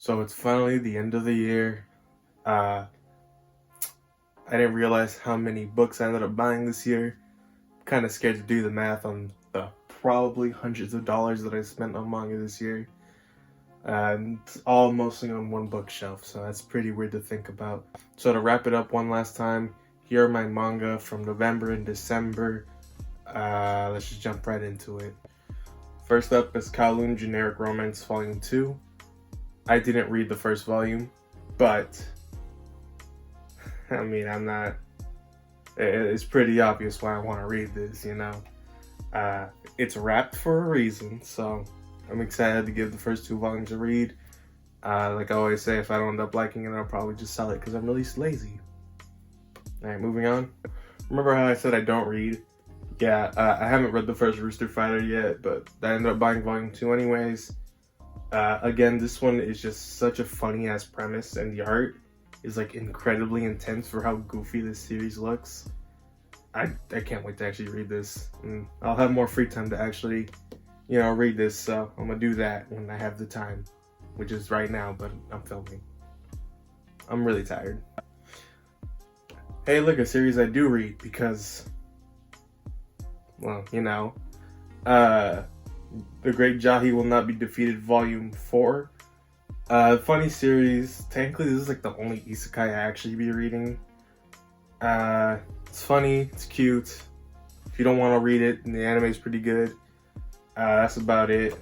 So it's finally the end of the year. Uh, I didn't realize how many books I ended up buying this year. Kind of scared to do the math on the probably hundreds of dollars that I spent on manga this year. And all mostly on one bookshelf, so that's pretty weird to think about. So to wrap it up one last time, here are my manga from November and December. Let's just jump right into it. First up is Kowloon Generic Romance Volume 2. I didn't read the first volume, but I mean, it's pretty obvious why I want to read this, you know. It's wrapped for a reason, so I'm excited to give the first 2 volumes a read. Like I always say, if I don't end up liking it, I'll probably just sell it because I'm really lazy. Alright, moving on. Remember how I said I don't read? Yeah, I haven't read the first Rooster Fighter yet, but I ended up buying volume 2 anyways. Again, this one is just such a funny ass premise, and the art is like incredibly intense for how goofy this series looks. I can't wait to actually read this, and I'll have more free time to actually, read this. So I'm gonna do that when I have the time, which is right now. But I'm filming. I'm really tired. Hey, look, a series I do read because, well, The Great Jahy Will Not Be Defeated Volume 4. Funny series. Technically, this is like the only isekai I actually be reading. It's funny, it's cute. If you don't want to read it, the anime is pretty good. That's about it.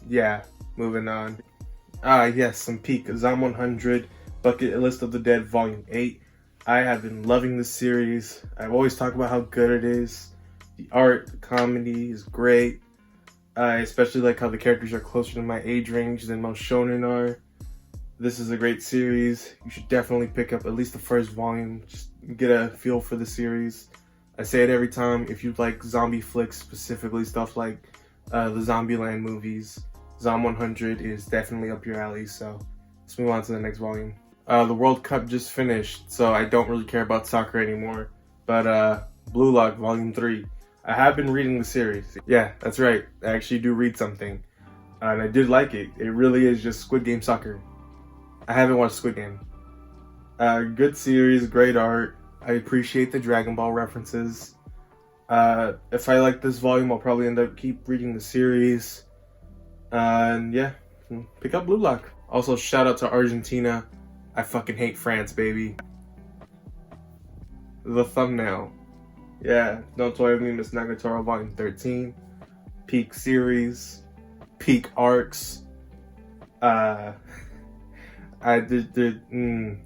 Yeah, moving on. Yes, some peak. Zom 100, Bucket List of the Dead Volume 8. I have been loving this series. I've always talked about how good it is. The art, the comedy is great. I especially like how the characters are closer to my age range than most shonen are. This is a great series. You should definitely pick up at least the first volume. Just get a feel for the series. I say it every time. If you like zombie flicks, specifically stuff like the Zombieland movies, Zom 100 is definitely up your alley. So let's move on to the next volume. The World Cup just finished, so I don't really care about soccer anymore. But Blue Lock Volume 3. I have been reading the series. Yeah, that's right. I actually do read something. And I did like it. It really is just Squid Game soccer. I haven't watched Squid Game. Good series, great art. I appreciate the Dragon Ball references. If I like this volume, I'll probably end up keep reading the series. And yeah, pick up Blue Lock. Also, shout out to Argentina. I fucking hate France, baby. The thumbnail. Yeah, Don't Toy With Me, Miss Nagatoro, Volume 13. Peak series. Peak arcs. I don't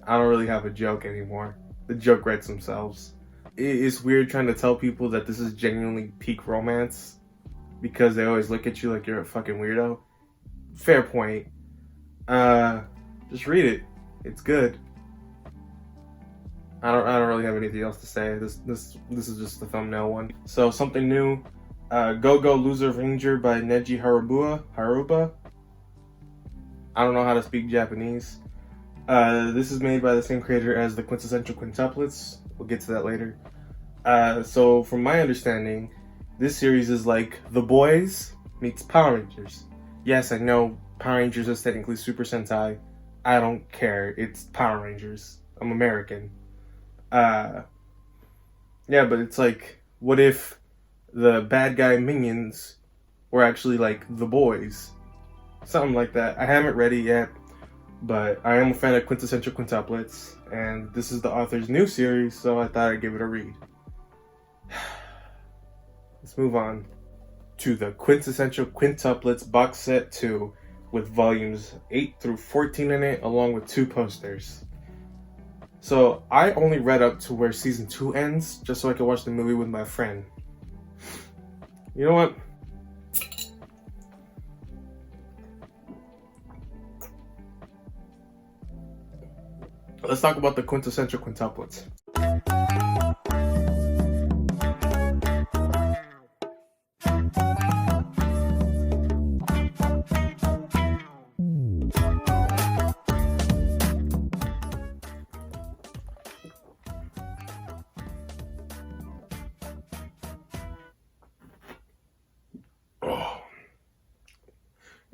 really have a joke anymore. The joke writes themselves. It's weird trying to tell people that this is genuinely peak romance because they always look at you like you're a fucking weirdo. Fair point. Just read it. It's good. I don't really have anything else to say. This is just the thumbnail one. So something new. Go Go Loser Ranger by Neji Haruba. I don't know how to speak Japanese. This is made by the same creator as the Quintessential Quintuplets. We'll get to that later. So from my understanding, this series is like The Boys meets Power Rangers. Yes, I know Power Rangers is technically Super Sentai. I don't care. It's Power Rangers. I'm American. Yeah, but it's like, what if the bad guy minions were actually like the boys? Something like that. I haven't read it yet, but I am a fan of Quintessential Quintuplets, and this is the author's new series, so I thought I'd give it a read. Let's move on to the Quintessential Quintuplets Box Set 2 with volumes 8 through 14 in it, along with 2 posters. So I only read up to where season 2 ends, just so I could watch the movie with my friend. You know what? Let's talk about the Quintessential Quintuplets.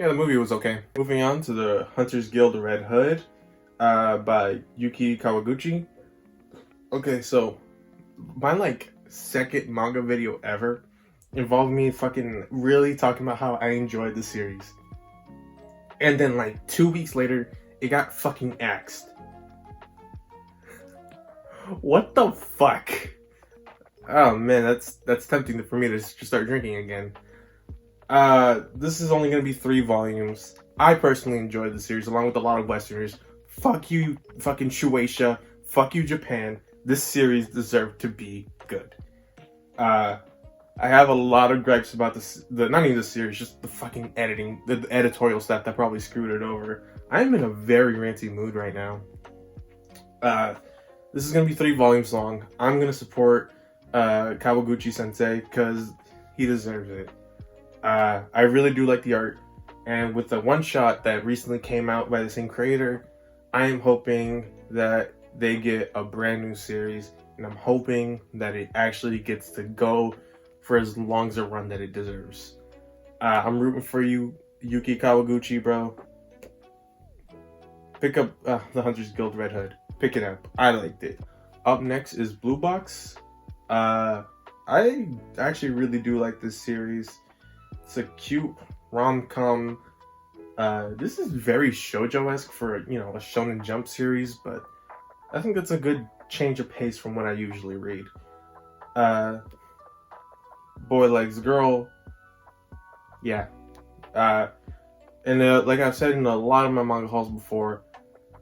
Yeah, the movie was okay. Moving on to the Hunter's Guild Red Hood by Yuki Kawaguchi. Okay, so my like second manga video ever involved me fucking really talking about how I enjoyed the series. And then like 2 weeks later, it got fucking axed. What the fuck? Oh man, that's tempting for me to just start drinking again. This is only gonna be 3 volumes. I personally enjoyed the series along with a lot of Westerners. Fuck you, fucking Shueisha. Fuck you, Japan. This series deserved to be good. I have a lot of gripes about this, not even the series, just the fucking editing, the editorial stuff that probably screwed it over. I'm in a very ranty mood right now. This is gonna be 3 volumes long. I'm gonna support Kawaguchi Sensei because he deserves it. I really do like the art, and with the one shot that recently came out by the same creator, I am hoping that they get a brand new series, and I'm hoping that it actually gets to go for as long as a run that it deserves. I'm rooting for you, Yuki Kawaguchi, bro. Pick up the Hunter's Guild Red Hood. Pick it up. I liked it. Up next is Blue Box. I actually really do like this series. It's a cute rom-com. This is very shoujo-esque for, a Shonen Jump series, but I think that's a good change of pace from what I usually read. Boy likes girl. Yeah. And like I've said in a lot of my manga hauls before,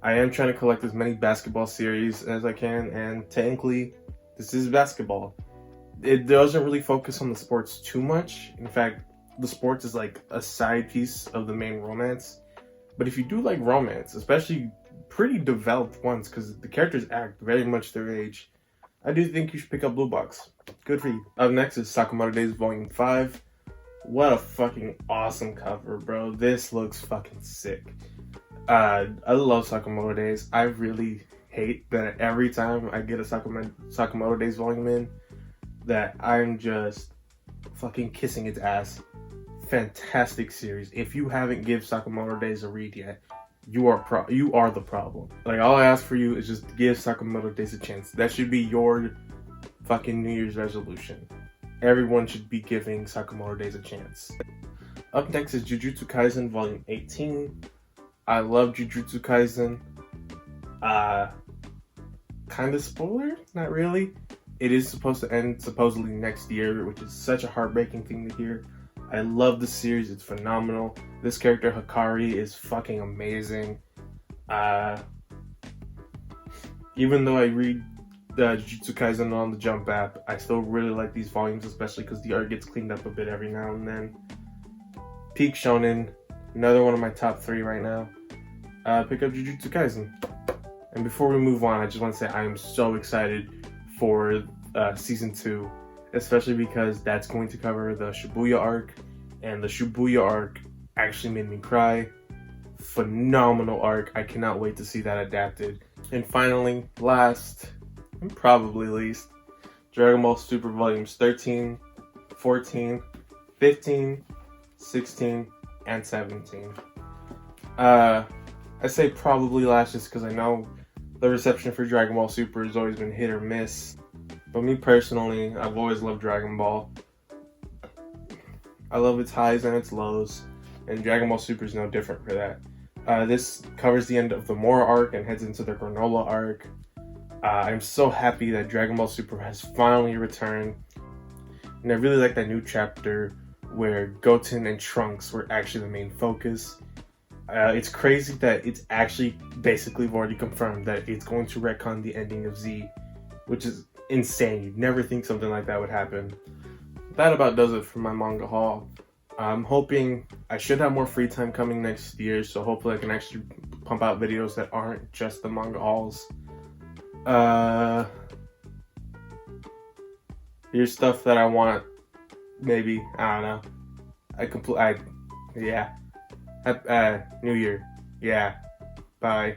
I am trying to collect as many basketball series as I can, and technically, this is basketball. It doesn't really focus on the sports too much. In fact, the sports is like a side piece of the main romance. But if you do like romance, especially pretty developed ones, because the characters act very much their age, I do think you should pick up Blue Box. Good for you. Up next is Sakamoto Days Volume 5. What a fucking awesome cover, bro. This looks fucking sick. I love Sakamoto Days. I really hate that every time I get a Sakamoto Days volume in, that I'm just fucking kissing its ass. Fantastic series. If you haven't give Sakamoto Days a read yet, you are the problem. Like, all I ask for you is just give Sakamoto Days a chance. That should be your fucking New Year's resolution. Everyone should be giving Sakamoto Days a chance. Up next is Jujutsu Kaisen Volume 18. I love Jujutsu Kaisen. Kind of spoiler? Not really. It is supposed to end supposedly next year, which is such a heartbreaking thing to hear. I love the series. It's phenomenal. This character, Hikari, is fucking amazing. Even though I read Jujutsu Kaisen on the Jump app, I still really like these volumes, especially because the art gets cleaned up a bit every now and then. Peak Shonen, another one of my top 3 right now. Pick up Jujutsu Kaisen. And before we move on, I just want to say I am so excited for Season 2, especially because that's going to cover the Shibuya arc, and the Shibuya arc actually made me cry. Phenomenal arc. I cannot wait to see that adapted. And finally, last, and probably least, Dragon Ball Super Volumes 13, 14, 15, 16, and 17. I say probably last just because I know the reception for Dragon Ball Super has always been hit or miss. But me personally, I've always loved Dragon Ball. I love its highs and its lows, and Dragon Ball Super is no different for that. This covers the end of the Mora arc and heads into the Granola arc. I'm so happy that Dragon Ball Super has finally returned, and I really like that new chapter where Goten and Trunks were actually the main focus. It's crazy that it's actually basically already confirmed that it's going to retcon the ending of Z, which is insane. You'd never think something like that would happen. That about does it for my manga haul. I'm hoping I should have more free time coming next year, so hopefully I can actually pump out videos that aren't just the manga hauls. Here's stuff that I want. Maybe, I don't know. Yeah. New Year. Yeah. Bye.